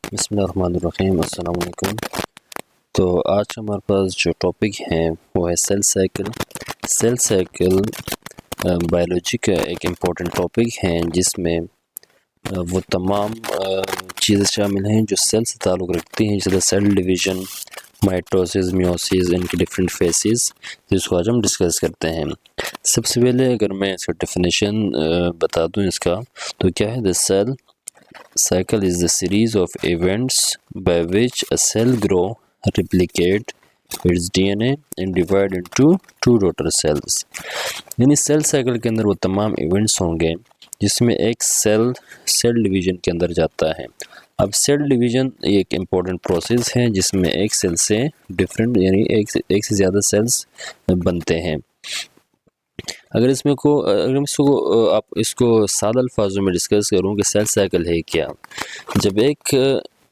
बिस्मिल्लाहिर्रहमानिर्रहीम, अस्सलाम वालेकुम। तो आज हमारे पास जो टॉपिक है वो है cell cycle. Cell cycle biology का एक इम्पोर्टेंट टॉपिक है जिसमें वो तमाम चीज़ें शामिल हैं जो सेल से ताल्लुक़ रखती हैं, जैसे सेल डिवीज़न, माइटोसिस, मियोसिस, इनके डिफरेंट फेसेस, जिसको आज हम डिस्कस करते हैं। सबसे पहले अगर मैं इसका डेफिनेशन बता दूं इसका, तो क्या है? The cell cycle is the series of events by which a cell grow, replicate its DNA and divide into two daughter cells। यानी सेल साइकिल के अंदर वो तमाम इवेंट्स होंगे जिसमें एक सेल डिवीजन के अंदर जाता है। अब सेल डिवीजन एक इम्पॉर्टेंट प्रोसेस है जिसमें एक सेल से डिफरेंट यानी एक से ज़्यादा सेल्स बनते हैं। अगर आप इसको सादा अल्फाजों में डिस्कस करूँ कि सेल साइकिल है क्या, जब एक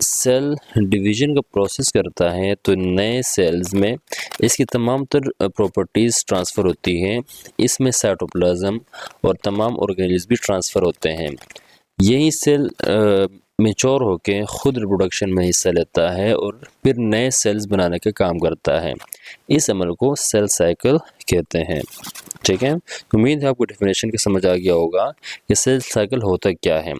सेल डिवीज़न का प्रोसेस करता है तो नए सेल्स में इसकी तमाम तर प्रॉपर्टीज़ ट्रांसफ़र होती हैं। इसमें साइटोप्लाज्म और तमाम ऑर्गेनेल्स भी ट्रांसफ़र होते हैं। यही सेल मैच्योर होके खुद रिप्रोडक्शन में हिस्सा लेता है और फिर नए सेल्स बनाने का काम करता है। इस अमल को सेल साइकिल कहते हैं। ठीक है, उम्मीद है आपको डेफिनेशन का समझ आ गया होगा कि सेल साइकिल होता क्या है।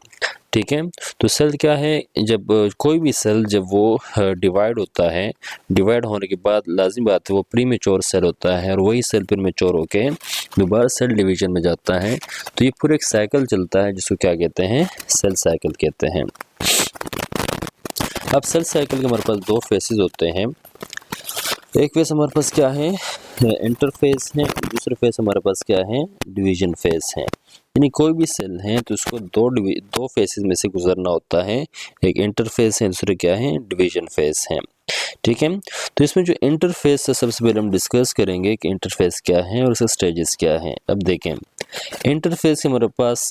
ठीक है, तो सेल क्या है? जब कोई भी सेल जब वो डिवाइड होता है, डिवाइड होने के बाद लाजिम बात है वो प्री मैच्योर सेल होता है और वही सेल फिर मैच्योर होके दोबारा सेल डिवीजन में जाता है। तो ये पूरा एक साइकिल चलता है जिसको क्या कहते हैं? सेल साइकिल कहते हैं। अब सेल साइकिल के हमारे पास दो फेसेस होते हैं। एक फेस हमारे पास क्या है? इंटरफेस है। दूसरा फेस हमारे पास क्या है? डिवीजन फेस है। यानी कोई भी सेल है तो उसको दो फेसेस में से गुजरना होता है। एक इंटरफेस है, दूसरे क्या है? डिवीजन फेस है। ठीक है, तो इसमें जो इंटरफेस है सबसे पहले हम डिस्कस करेंगे कि इंटरफेस क्या है और उसके स्टेजेस क्या हैं। अब देखें, इंटरफेस के हमारे पास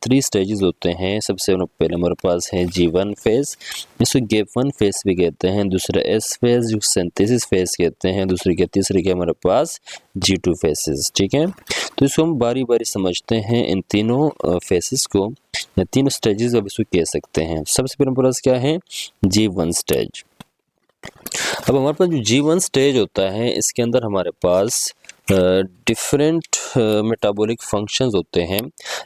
3 स्टेजेस होते हैं। सबसे पहले हमारे पास है G1 फेज, इसको गैप 1 फेज भी कहते हैं। दूसरा S फेज जो सिंथेसिस फेज कहते हैं। तीसरे के हमारे पास G2 फेसेस। ठीक है, तो इसको हम बारी बारी समझते हैं। इन तीनों फेसेस को या तीनों स्टेजेस अब इसको कह सकते हैं। सबसे पहले हमारे पास क्या है? G1 stage. अब हमारे पास जो G1 स्टेज होता है इसके अंदर हमारे पास डिफरेंट मेटाबॉलिक फंक्शंस होते हैं।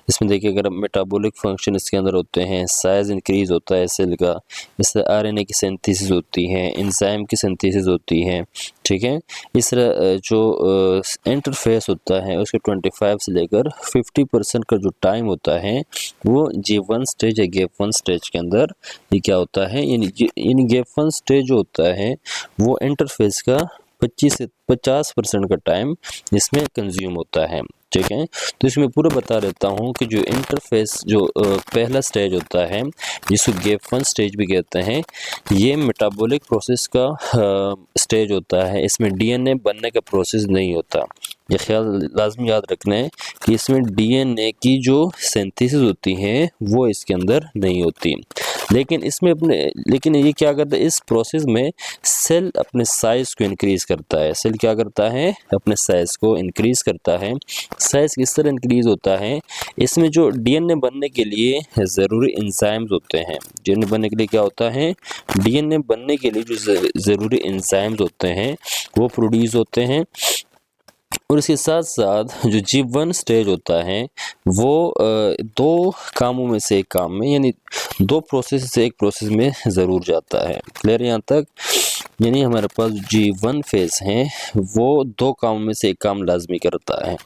इसमें देखिए, अगर मेटाबॉलिक फंक्शन इसके अंदर होते हैं, साइज इंक्रीज होता है सेल का, इससे आरएनए की सिंथेसिस होती है, एंजाइम की सिंथेसिस होती है। ठीक है, इस तरह जो इंटरफेस होता है उसके 25 से लेकर 50% का जो टाइम होता है वो G1 स्टेज या गैप 1 स्टेज के अंदर ये क्या होता है? यानी गैप 1 स्टेज जो होता है वो इंटरफेस का 25 से 50% का टाइम इसमें कंज्यूम होता है। ठीक है, तो इसमें पूरा बता देता हूँ कि जो इंटरफेस जो पहला स्टेज होता है जिसको गैप 1 स्टेज भी कहते हैं, ये मेटाबॉलिक प्रोसेस का स्टेज होता है। इसमें डीएनए बनने का प्रोसेस नहीं होता। ये ख्याल लाजमी याद रखना है कि इसमें डीएनए की जो सिंथेसिस होती है वो इसके अंदर नहीं होती। लेकिन ये क्या करता है? इस प्रोसेस में सेल अपने साइज को इंक्रीज करता है। सेल क्या करता है? अपने साइज को इंक्रीज करता है। साइज किस तरह इंक्रीज होता है? इसमें जो डीएनए बनने के लिए ज़रूरी एंजाइम्स होते हैं। डीएनए बनने के लिए क्या होता है? डीएनए बनने के लिए जो ज़रूरी एंजाइम्स होते हैं वो प्रोड्यूस होते हैं। और इसके साथ साथ जो G1 स्टेज होता है वो दो कामों में से एक काम में, यानी दो प्रोसेस से एक प्रोसेस में ज़रूर जाता है। क्लियर यहाँ तक? यानी हमारे पास G1 फेज है वो दो कामों में से एक काम लाजमी करता है।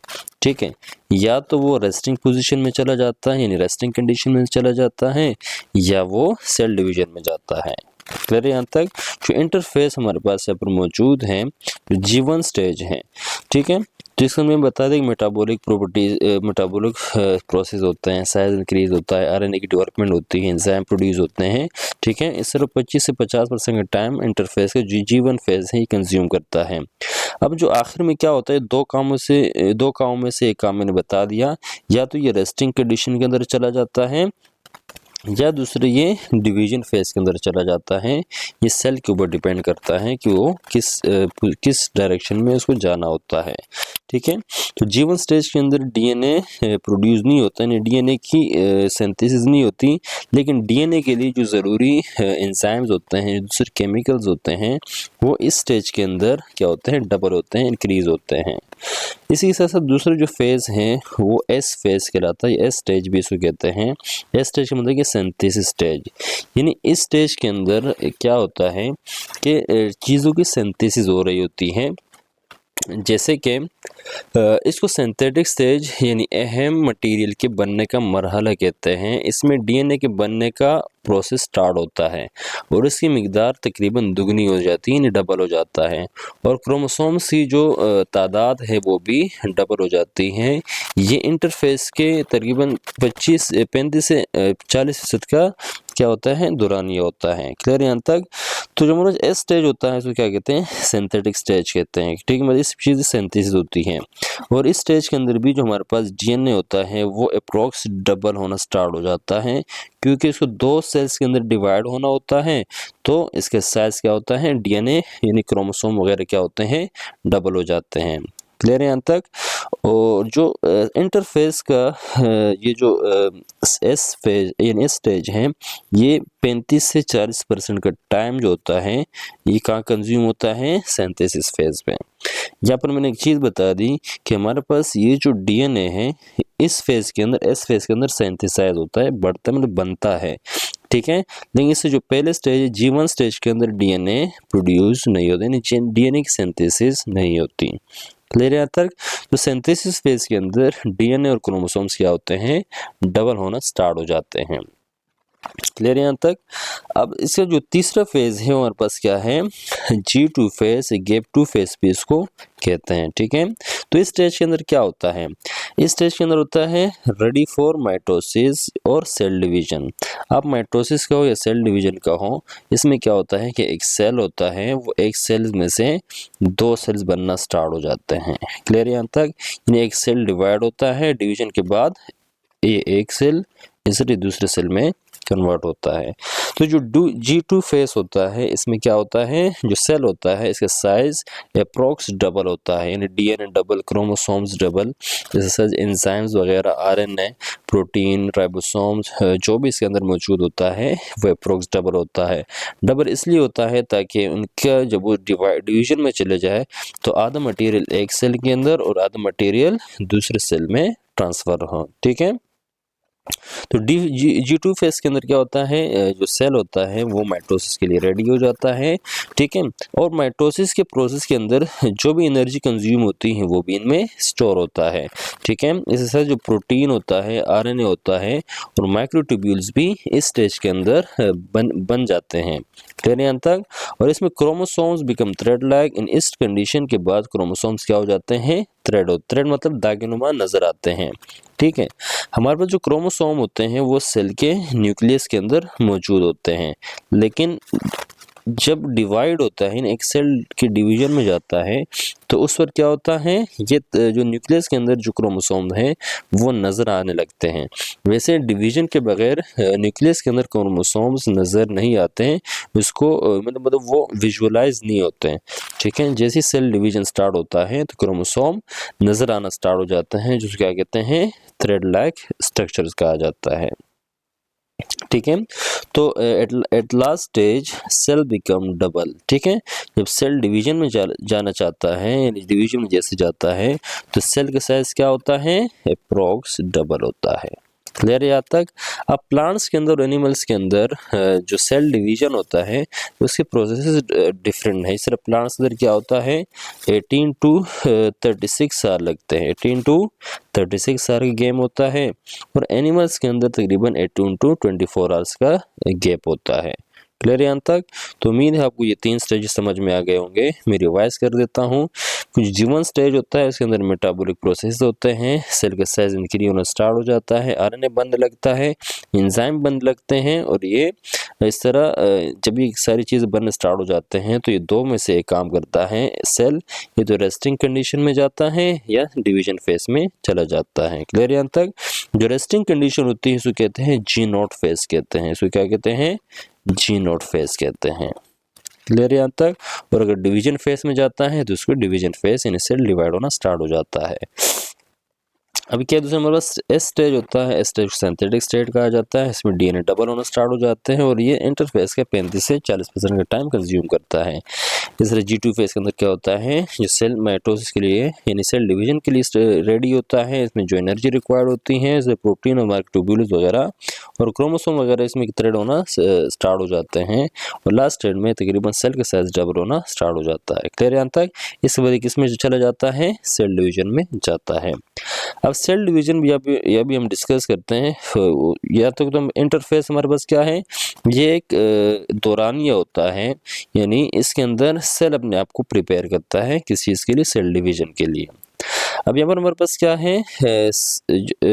ठीक है, या तो वो रेस्टिंग पोजीशन में चला जाता है, यानी रेस्टिंग कंडीशन में चला जाता है, या वो सेल डिवीजन में जाता है। क्लियर यहाँ तक? जो इंटरफेस हमारे पास यहाँ पर मौजूद है G1 स्टेज है। ठीक है, तो इसको मैं बता दें कि मेटाबॉलिक प्रोसेस होते हैं, साइज इंक्रीज होता है, आरएनए की डेवलपमेंट होती है, एंजाइम प्रोड्यूस होते हैं। ठीक है, इस तरह 25 से 50% का टाइम इंटरफेस का G1 फेज है कंज्यूम करता है। अब जो आखिर में क्या होता है, दो कामों में से एक काम मैंने बता दिया, या तो ये रेस्टिंग कंडीशन के अंदर चला जाता है या दूसरे ये डिवीजन फेज के अंदर चला जाता है। ये सेल के ऊपर डिपेंड करता है कि वो किस डायरेक्शन में उसको जाना होता है। ठीक है। तो G1 स्टेज के अंदर डीएनए प्रोड्यूस नहीं होता है, डीएनए की सिंथेसिस नहीं होती, लेकिन डीएनए के लिए जो ज़रूरी एंजाइम्स होते हैं, दूसरे केमिकल्स होते हैं, वो इस स्टेज के अंदर क्या होते हैं, डबल होते हैं, इंक्रीज होते हैं। इसी के साथ साथ दूसरे जो फेज़ हैं वो एस फेज़ कहलाता है, एस स्टेज भी इसको कहते हैं। एस स्टेज का मतलब कि सिंथेसिस स्टेज, यानी इस स्टेज के अंदर क्या होता है कि चीज़ों की सिंथेसिस हो रही होती है। जैसे कि इसको सिंथेटिक स्टेज यानी अहम मटेरियल के बनने का मरहला कहते हैं। इसमें डीएनए के बनने का प्रोसेस स्टार्ट होता है और इसकी मिकदार तकरीबन दुगनी हो जाती है, यानी डबल हो जाता है, और क्रोमोसोम्स की जो तादाद है वो भी डबल हो जाती है। ये इंटरफेस के तकरीबन 35 से 40% का क्या होता है, दौरानिया होता है। क्लियर यहाँ तक? तो जो हमारा एस स्टेज होता है इसको क्या कहते हैं, सिंथेटिक स्टेज कहते हैं। ठीक है, मतलब इस चीज़ सिंथेसिस होती है, और इस स्टेज के अंदर भी जो हमारे पास डीएनए होता है वो अप्रॉक्स डबल होना स्टार्ट हो जाता है, क्योंकि इसको 2 सेल्स के अंदर डिवाइड होना होता है। तो इसके साइज क्या होता है, डीएनए यानी क्रोमोसोम वगैरह क्या होते हैं, डबल हो जाते हैं। क्लियर है यहाँ तक? और जो इंटरफेस का ये जो एस फेज यानी एस स्टेज है, ये 35 से 40% का टाइम जो होता है ये कहाँ कंज्यूम होता है, सिंथेसिस फेज में। यहाँ पर मैंने एक चीज़ बता दी कि हमारे पास ये जो डीएनए है इस फेज के अंदर, एस फेज के अंदर सिंथेसाइज होता है, बढ़ता मतलब बनता है। ठीक है, लेकिन इससे जो पहले स्टेज है G1 स्टेज के अंदर डीएनए प्रोड्यूस नहीं होता, यानी डीएनए की सिंथेसिस नहीं होती। क्लियर है तक? तो सिंथेसिस फेज के अंदर डीएनए और क्रोमोसोम्स क्या होते हैं, डबल होना स्टार्ट हो जाते हैं। क्लियर यहाँ तक? अब इसका जो तीसरा फेज है हमारे पास क्या है, G2 फेज, गैप 2 फेज भी इसको कहते हैं। ठीक है, तो इस स्टेज के अंदर क्या होता है, इस स्टेज के अंदर होता है रेडी फॉर माइटोसिस और सेल डिवीजन। आप माइटोसिस का हो या सेल डिवीजन का हो, इसमें क्या होता है कि एक सेल होता है, वो एक सेल में से 2 सेल्स बनना स्टार्ट हो जाते हैं। क्लियर यहाँ तक? यानी एक सेल डिवाइड होता है, डिवीजन के बाद ये एक सेल इसलिए दूसरे सेल में कन्वर्ट होता है। तो जो G2 फेस होता है इसमें क्या होता है, जो सेल होता है इसका साइज अप्रॉक्स डबल होता है, यानी डीएनए डबल, क्रोमोसोम्स डबल, जैसे एंजाइम्स वगैरह, आरएनए, प्रोटीन, राइबोसोम्स जो भी इसके अंदर मौजूद होता है वो अप्रॉक्स डबल होता है। डबल इसलिए होता है ताकि उनका जब वो डिवीजन में चले जाए तो आधा मटेरियल एक सेल के अंदर और आधा मटेरियल दूसरे सेल में ट्रांसफर हो। ठीक है, तो G2 फेज के अंदर क्या होता है, जो सेल होता है वो माइटोसिस के लिए रेडी हो जाता है। ठीक है, और माइटोसिस के प्रोसेस के अंदर जो भी एनर्जी कंज्यूम होती है वो भी इनमें स्टोर होता है। ठीक है, इसी तरह जो प्रोटीन होता है, आरएनए होता है और माइक्रोट्यूब्यूल्स भी इस स्टेज के अंदर बन जाते हैं। क्लियर यहाँ तक? और इसमें क्रोमोसोम्स बिकम थ्रेड लाइक। इन इस कंडीशन के बाद क्रोमोसोम्स क्या हो जाते हैं, थ्रेड मतलब दागिनुमा नजर आते हैं। ठीक है, हमारे पास जो क्रोमोसोम होते हैं वो सेल के न्यूक्लियस के अंदर मौजूद होते हैं, लेकिन जब डिवाइड होता है, एक सेल के डिवीजन में जाता है, तो उस पर क्या होता है, ये जो न्यूक्लियस के अंदर जो क्रोमोसोम है वो नज़र आने लगते हैं। वैसे डिवीजन के बगैर न्यूक्लियस के अंदर क्रोमोसोम्स नज़र नहीं आते हैं, उसको मतलब वो विजुअलाइज नहीं होते हैं। ठीक है, जैसे सेल डिवीजन स्टार्ट होता है तो क्रोमोसोम नज़र आना स्टार्ट हो जाते हैं, जिसको क्या कहते हैं, थ्रेड लाइक स्ट्रक्चर्स कहा जाता है। ठीक है, तो at last stage cell become double. ठीक है, जब सेल डिवीजन में जाना चाहता है, यानी डिवीजन में जैसे जाता है तो सेल का साइज क्या होता है, अप्रॉक्स डबल होता है। क्लियर है यहाँ तक? अब प्लांट्स के अंदर और एनिमल्स के अंदर जो सेल डिवीजन होता है उसके प्रोसेस डिफरेंट है। सिर्फ प्लांट्स के अंदर क्या होता है, 18 to 36 साल लगते हैं, 18 to 36 साल का गेम होता है, और एनिमल्स के अंदर तकरीबन 18 to 24 आवर्स का गैप होता है। क्लियर यहाँ तक? तो उम्मीद है आपको ये 3 स्टेज समझ में आ गए होंगे। मैं रिवाइज कर देता हूँ। कुछ G1 स्टेज होता है, इसके अंदर मेटाबॉलिक प्रोसेस होते हैं, सेल का साइज इंक्रीज होना स्टार्ट हो जाता है, आरएनए बनने लगता है, एंजाइम बनने लगते हैं, और ये इस तरह जब ये सारी चीज़ें बनने स्टार्ट हो जाते हैं तो ये 2 में से एक काम करता है, सेल ये तो रेस्टिंग कंडीशन में जाता है या डिवीजन फेज में चला जाता है। क्लियर यहाँ तक? जो रेस्टिंग कंडीशन होती है इसको कहते हैं G0 फेज कहते हैं। इसको क्या कहते हैं, G0 फेज कहते हैं। क्लियर है यहाँ तक। और अगर डिवीजन फेज में जाता है तो उसको डिवीजन फेज यानी सेल डिवाइड होना स्टार्ट हो जाता है। अभी क्या दूसरा हमारे पास एस स्टेज होता है, एस स्टेज सिंथेटिक स्टेट कहा जाता है। इसमें डीएनए डबल होना स्टार्ट हो जाते हैं और ये इंटरफेस का 35 से 40% का टाइम कंज्यूम करता है। इस तरह G2 फेज के अंदर क्या होता है, जो सेल माइटोसिस के लिए यानी सेल डिवीजन के लिए रेडी होता है। इसमें जो एनर्जी रिक्वायर्ड होती है, जैसे प्रोटीन और माइक्रोट्यूब्यूल्स वगैरह और क्रोमोसोम वगैरह इसमें थ्रेड होना स्टार्ट हो जाते हैं और लास्ट स्टेज में तकरीबन सेल का साइज डबल होना स्टार्ट हो जाता है। क्लियर यहाँ तक। इस वजह किसमें जो चला जाता है, सेल डिवीजन में जाता है। अब सेल डिवीजन भी यह भी हम डिस्कस करते हैं। या तो हम इंटरफेस हमारे पास क्या है, ये एक दौरानिया होता है, यानी इसके अंदर सेल अपने आप को प्रिपेयर करता है किस चीज़ के लिए, सेल डिवीजन के लिए। अब यहाँ पर हमारे पास क्या है,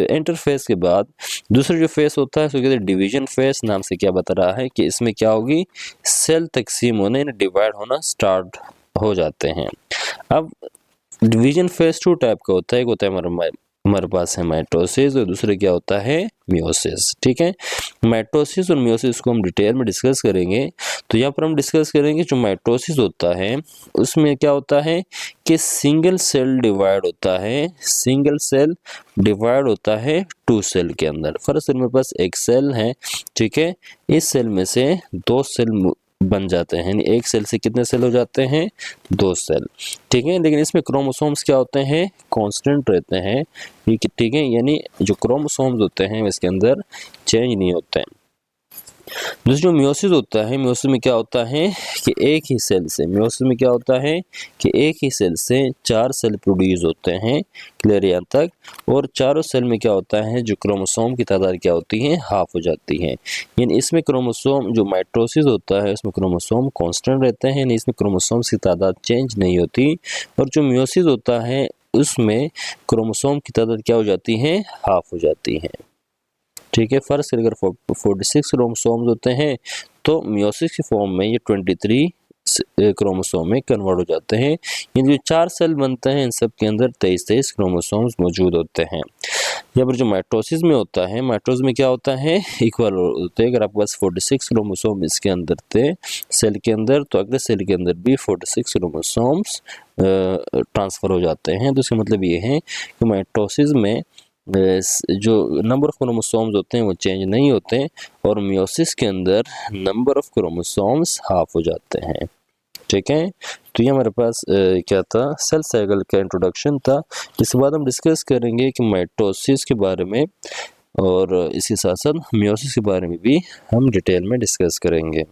इंटरफेस के बाद दूसरा जो फेस होता है उसको कहते हैं डिवीजन फेस। नाम से क्या बता रहा है कि इसमें क्या होगी, सेल तकसीम होने यानी डिवाइड होना स्टार्ट हो जाते हैं। अब डिवीजन फेज 2 टाइप का होता है। एक होता है हमारे पास है माइटोसिस और दूसरे क्या होता है, मियोसिस। ठीक है, माइटोसिस और मियोसिस को हम डिटेल में डिस्कस करेंगे। तो यहाँ पर हम डिस्कस करेंगे जो माइटोसिस होता है उसमें क्या होता है कि सिंगल सेल डिवाइड होता है, सिंगल सेल डिवाइड होता है 2 सेल के अंदर। फर्स्ट सेल मेरे पास एक सेल है, ठीक है, इस सेल में से 2 सेल बन जाते हैं, यानी एक सेल से कितने सेल हो जाते हैं, 2 सेल। ठीक है, लेकिन इसमें क्रोमोसोम्स क्या होते हैं, कांस्टेंट रहते हैं। ठीक है, यानी जो क्रोमोसोम्स होते हैं इसके अंदर चेंज नहीं होते हैं। दूसरा जो मियोसिस होता है, मियोसिस में क्या होता है कि एक ही सेल से, मियोसिस में क्या होता है कि एक ही सेल से 4 सेल प्रोड्यूस होते हैं। क्लियर यहाँ तक। और चारों सेल में क्या होता है, जो क्रोमोसोम की तादाद क्या होती है, हाफ हो जाती है। यानी इसमें क्रोमोसोम, जो माइटोसिस होता है इसमें क्रोमोसोम कांस्टेंट रहते हैं, यानी इसमें क्रोमोसोम्स की तादाद चेंज नहीं होती। और जो मियोसिस होता है उसमें क्रोमोसोम की तादाद क्या हो जाती है, हाफ हो जाती है। ठीक है, फर्स्ट अगर 46 क्रोमोसोम्स होते हैं तो मियोसिस की फॉर्म में ये 23 क्रोमोसोम में कन्वर्ट हो जाते हैं। ये जो 4 सेल बनते हैं इन सब के अंदर 23 क्रोमोसोम्स मौजूद होते हैं। यहाँ पर जो माइटोसिस में होता है, माइटोसिस में क्या होता है, इक्वल होते हैं। अगर आपके पास 46 क्रोमोसोम इसके अंदर थे सेल के अंदर, तो अगले सेल के अंदर भी 46 क्रोमोसोम्स ट्रांसफर हो जाते हैं। तो इसका मतलब ये है कि माइटोसिस में जो नंबर ऑफ क्रोमोसोम्स होते हैं वो चेंज नहीं होते और मियोसिस के अंदर नंबर ऑफ क्रोमोसोम्स हाफ हो जाते हैं। ठीक है, तो ये हमारे पास क्या था, सेल साइकिल का इंट्रोडक्शन था। इसके बाद हम डिस्कस करेंगे कि माइटोसिस के बारे में और इसके साथ साथ मियोसिस के बारे में भी हम डिटेल में डिस्कस करेंगे।